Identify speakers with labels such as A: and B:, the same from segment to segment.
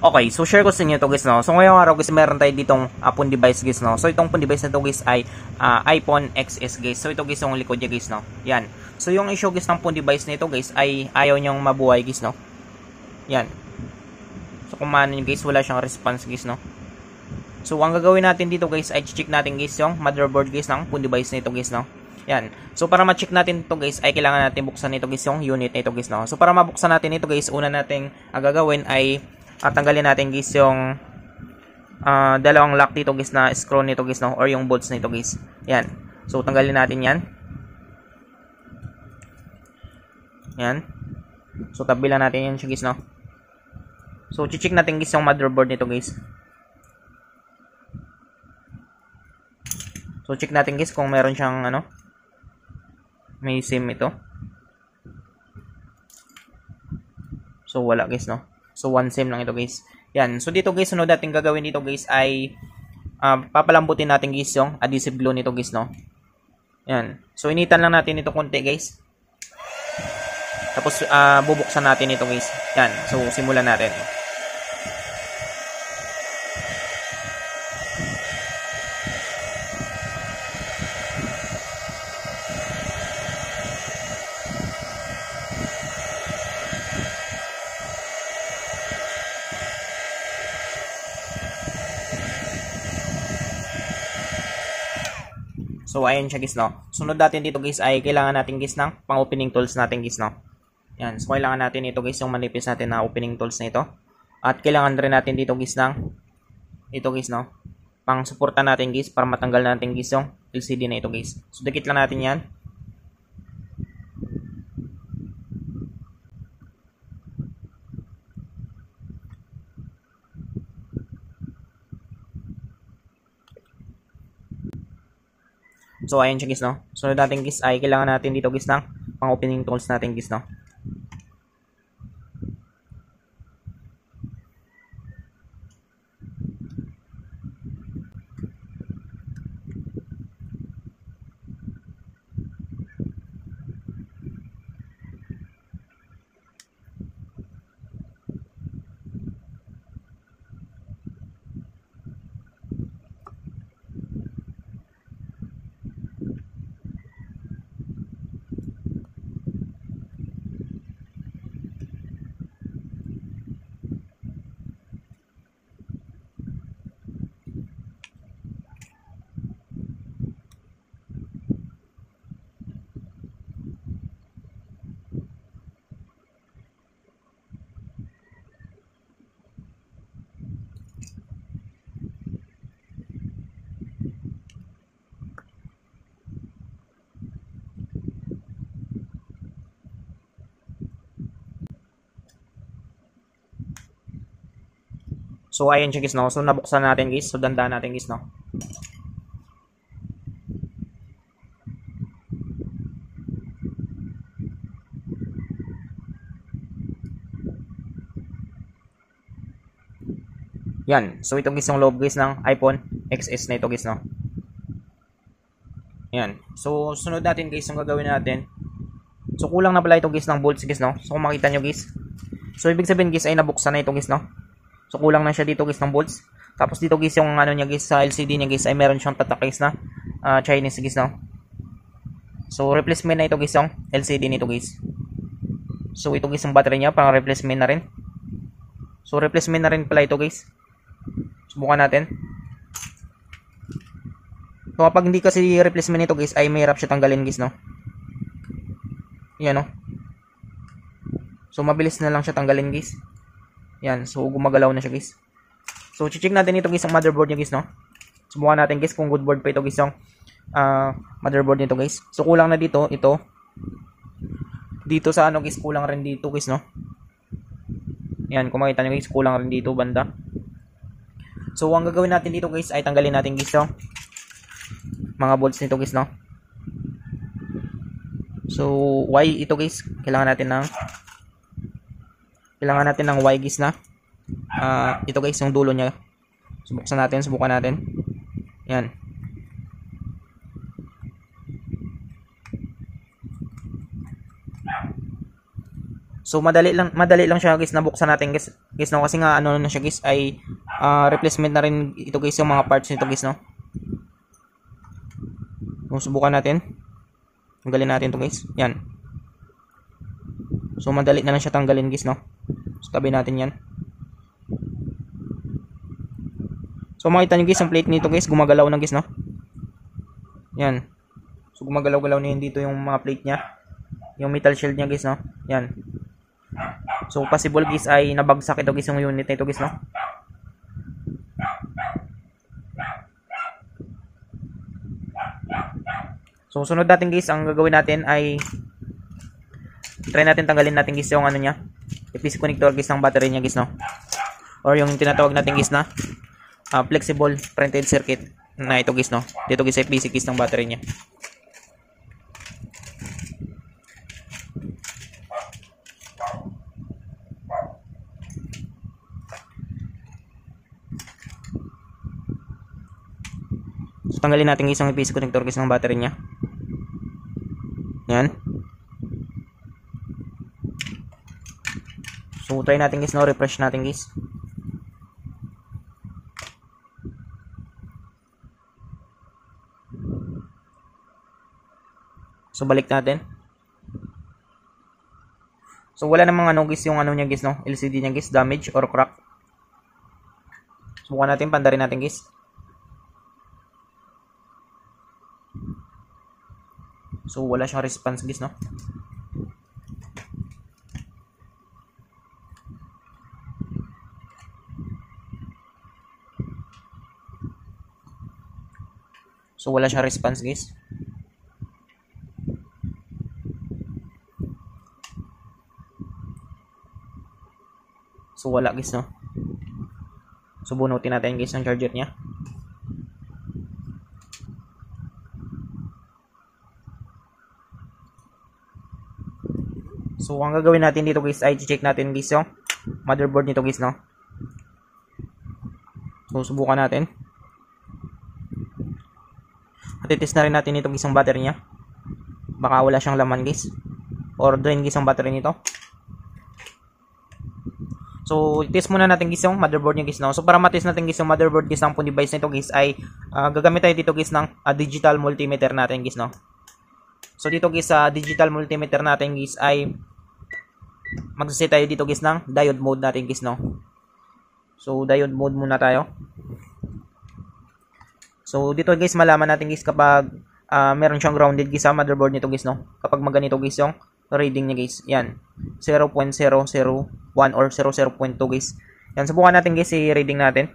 A: Okay, so share ko sa inyo to guys, no. So ngayong araw guys, meron tayo ditong phone device guys, no. So itong phone device na to guys ay iPhone XS guys. So ito guys yung likod niya guys, no. Yan. So yung issue guys ng phone device nito guys ay ayaw niyang mabuhay guys, no. Yan. So kung maano nyo guys, wala siyang response guys, no. So ang gagawin natin dito guys ay check natin guys yung motherboard guys ng phone device nito guys, no. Yan. So para ma-check natin ito guys ay kailangan natin buksan nito guys yung unit nito guys, no. So para mabuksan natin ito guys, una nating gagawin ay tanggalin natin guys yung dalawang lock dito guys na screw nito guys, no, or yung bolts nito guys. Yan. So tanggalin natin yan. Yan. So tabilan natin yan siya guys, no. So check natin guys yung motherboard nito guys. So check natin guys kung meron siyang may SIM ito. So wala guys, no. So, one SIM lang ito guys. Yan. So, dito guys, sunod natin gagawin dito guys ay papalambutin natin guys yung adhesive glue nito guys, no. Yan. So, initan lang natin ito konti guys. Tapos, bubuksan natin ito guys. Yan. So, simulan natin. So, ayun siya guys, no. Sunod natin dito guys ay kailangan natin guys ng pang-opening tools natin guys, no. Yan. So, kailangan natin ito guys yung manipis natin na opening tools na ito. At kailangan rin natin dito guys ng ito guys, no. Pang-suporta natin guys para matanggal natin guys yung LCD na ito guys. So, dikit lang natin yan. So, ayun siya guys, no. Sunod natin guys ay kailangan natin dito guys ng pang-opening tools natin guys, no. So, ayun siya guys, no. So, nabuksan natin guys. So, dandahan natin guys, no. Yan. So, ito guys yung loob guys ng iPhone XS na ito guys, no. Yan. So, sunod natin guys yung gagawin natin. So, kulang na pala ito guys ng bolts guys, no. So, kung makita nyo guys. So, ibig sabihin guys ay nabuksan na ito guys, no. So, kulang na siya dito guys ng bolts. Tapos dito guys yung niya guys sa LCD niya guys ay meron siyang tatak guys na Chinese guys, no. So, replacement na ito guys yung LCD nito guys. So, ito guys yung battery niya, pang replacement na rin. So, replacement na rin pala ito guys. Subukan natin. So, kapag hindi kasi replacement nito guys ay mahirap siya tanggalin guys, no. Yan, no. So, mabilis na lang siya tanggalin guys. Yan. So, gumagalaw na siya guys. So, check natin ito guys ang motherboard niya guys, no. Subukan natin guys kung good board pa ito guys yung motherboard nito guys. So, kulang na dito. Ito. Dito sa guys, kulang rin dito guys, no. Yan. Kung makita nyo guys, kulang rin dito banda. So, ang gagawin natin dito guys ay tanggalin natin guys yung mga bolts nito guys, no. So, Y ito guys. Kailangan natin ng Y guys na ito guys yung dulo niya. Subukan natin. Yan. So madali lang siya guys, nabuksan natin guys. guys, no, kasi nga ano na siya guys ay replacement na rin ito guys yung mga parts nito guys, no. Subukan natin. Tanggalin natin to guys. Yan. So madali na lang siya tanggalin guys, no. So tabi natin yan. So makita nyo guys ang plate nito guys, gumagalaw na guys, no. Yan. So gumagalaw-galaw na yun dito yung mga plate niya. Yung metal shield niya guys, no. Yan. So possible guys ay nabagsak ito guys yung unit na ito guys, no. So sunod natin guys, ang gagawin natin ay try natin tanggalin natin guys yung ano niya, PC connector guys ng battery niya guys, no. Or yung tinatawag natin guys na flexible printed circuit na ito guys, no. Dito guys ay PC guys ng battery niya. So tanggalin natin guys ang PC connector guys ng battery niya. Yan. So try natin guys, no, refresh natin guys. So balik natin. So wala namang ano guys yung ano niya guys, no, LCD niya guys, damage or crack. Subukan natin, pandarin natin guys. So wala siyang response guys, no. So wala siyang response guys. So wala guys, no. So bunutin natin guys ang charger niya. So ang gagawin natin dito guys ay check natin guys yung motherboard nito guys, no. So subukan natin. At i-test na rin natin ito guys yung battery niya. Baka wala siyang laman guys, or drain guys ang battery nito. So i-test muna natin guys yung motherboard niya guys, no. So para ma-test natin guys yung motherboard guys ng phone device nito guys ay gagamit tayo dito guys ng digital multimeter natin guys, no. So dito guys sa digital multimeter natin guys ay magse-set tayo dito guys ng diode mode natin guys, no. So diode mode muna tayo. So dito guys malaman natin guys kapag meron siyang grounded guys sa motherboard nito guys, no. Kapag maganito guys yung reading niya guys, yan 0.001 or 0.0.2 guys. Yan, subukan natin guys i-reading natin.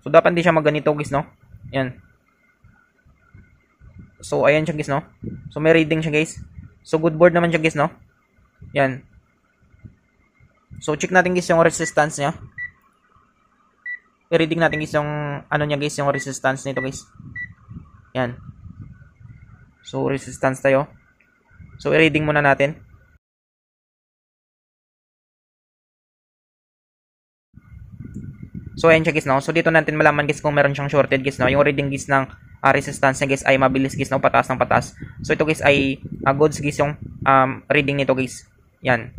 A: So dapat hindi siya maganito guys, no. Yan. So ayan siya guys, no. So may reading siya guys. So good board naman siya guys, no. Yan. So check natin guys yung resistance niya. I-reading natin guys yung ano niya guys, yung resistance nito guys. Yan. So resistance tayo. So i-reading muna natin. So ayan siya guys, no. So dito natin malaman guys kung meron siyang shorted guys, no. Yung reading guys ng resistance niya guys ay mabilis guys, no, pataas ng pataas. So ito guys ay goods guys yung reading nito guys. Yan.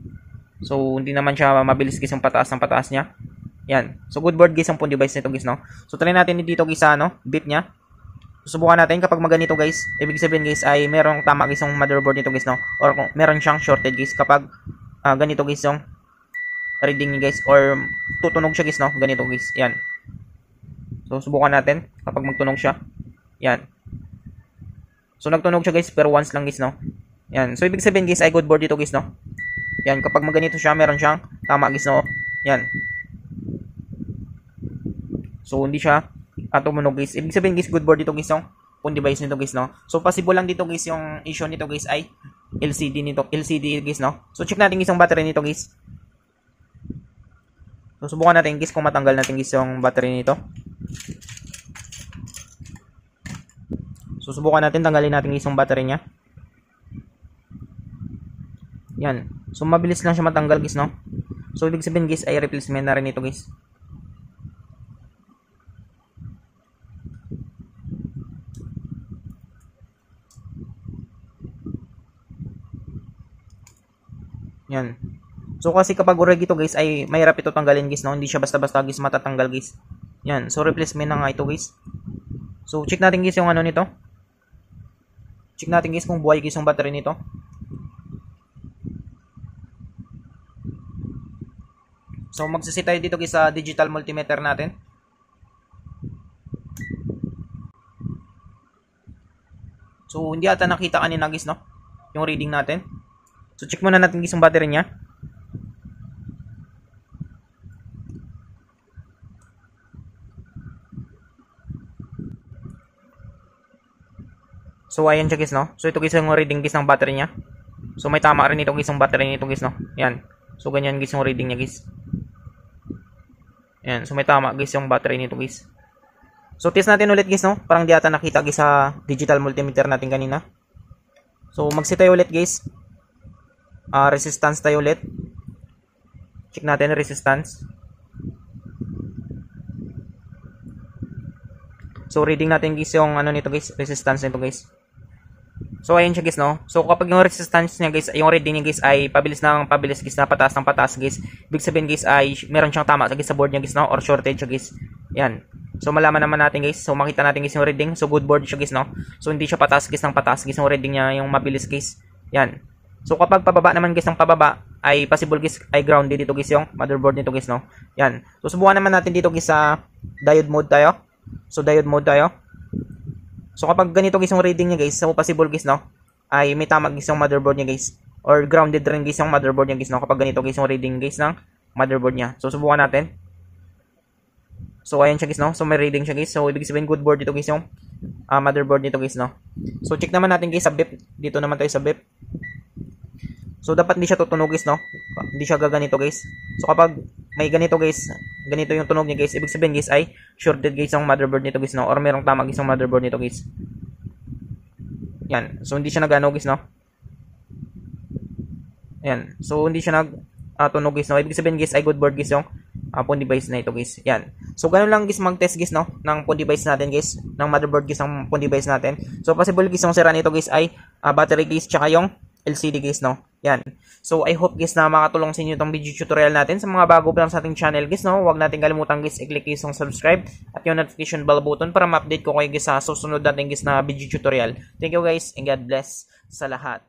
A: So hindi naman siya mabilis guys yung pataas ng pataas niya. Yan. So good board guys yung phone device nito guys, no. So try natin dito guys sa ano, beep niya. Subukan natin kapag maganito guys, ibig sabihin guys ay merong tama guys yung motherboard nito guys, no. Or kung meron siyang shorted guys kapag ganito guys yung reading niya guys, or tutunog siya guys, no. Ganito guys. Yan. So subukan natin kapag magtunog siya. Yan. So nagtunog siya guys pero once lang guys, no. Yan. So ibig sabihin guys ay good board dito guys, no. Yan, kapag maganito siya meron siyang tama guys, no. Yan. So hindi siya tumunog guys. Ibig sabihin guys good board dito guys yung phone device nito guys, no. So possible lang dito guys yung issue nito guys ay LCD nito, LCD guys, no. So check natin guys yung battery nito guys. So subukan natin guys kung matanggal natin guys yung battery nito. So subukan natin tanggalin natin guys yung battery niya. Yan. So mabilis lang siya matanggal guys, no. So ibig sabihin guys ay replacement na rin ito guys. Yan. So kasi kapag already ito guys ay mahirap ito tanggalin guys, no? Hindi siya basta-basta guys matatanggal guys. Yan, so replacement na nga ito guys. So check natin guys yung ano nito. Check natin guys kung buhay guys yung battery nito. So magsisit tayo dito guys sa digital multimeter natin. So hindi ata nakita kanina guys, no? Yung reading natin. So check muna natin guys yung battery niya. So ayan siya guys, no? So ito guys yung reading guys ng battery niya. So may tama rin ito guys yung battery nito guys, no? Yan. So ganyan guys yung reading niya guys. Yan. So may tama guys yung battery nito guys. So test natin ulit guys, no? Parang di ata nakita guys sa digital multimeter natin kanina. So mag-set tayo ulit guys. Resistance tayo ulit. Check natin resistance. So reading natin guys yung ano nito guys, resistance nito guys. So ayun siya guys, no. So kapag yung resistance niya guys, yung reading niya guys ay pabilis ng pabilis guys, na pataas ng pataas guys. Ibig sabihin guys ay meron siyang tama sa guys sa board niya guys, no, or shortage siya guys. Yan. So malaman naman natin guys. So makita natin guys yung reading. So good board siya guys, no. So hindi siya pataas guys ng pataas guys yung reading niya, yung mabilis guys. Yan. So kapag pababa naman guys ng pababa ay possible guys ay grounded dito guys yung motherboard nito guys, no. Yan. So subukan naman natin dito guys sa diode mode tayo. So diode mode tayo. So kapag ganito guys yung reading niya guys, so possible guys, no, ay may tama guys yung motherboard niya guys, or grounded rin guys yung motherboard niya guys, no, kapag ganito guys yung reading guys ng motherboard niya. So subukan natin. So ayan siya guys, no. So may reading siya guys. So ibig sabihin good board dito guys yung motherboard nito guys, no. So check naman natin guys sa BIP. Dito naman tayo sa BIP. So dapat hindi siya tutunog guys, no. Hindi siya gaganito guys. So kapag may ganito guys, ganito yung tunog niya guys, ibig sabihin guys ay shorted guys ang motherboard nito guys, no, or merong tama guys ang motherboard nito guys. Yan. So hindi siya nagano guys, no. Yan. So hindi siya tunog guys, no. Ibig sabihin guys ay good board guys yung phone device na ito guys. Yan. So ganun lang guys mag-test guys, no, ng phone device natin guys, ng motherboard guys ng phone device natin. So possible guys yung sira nito guys ay battery guys tsaka yung LCD guys, no. Yan. So I hope guys na makatulong sa inyo itong video tutorial natin. Sa mga bago pa lang sa ating channel guys, no, huwag natin kalimutan guys i-click guys yung subscribe at yung notification bell button para ma-update ko kayo guys sa susunod natin guys na video tutorial. Thank you guys and God bless sa lahat.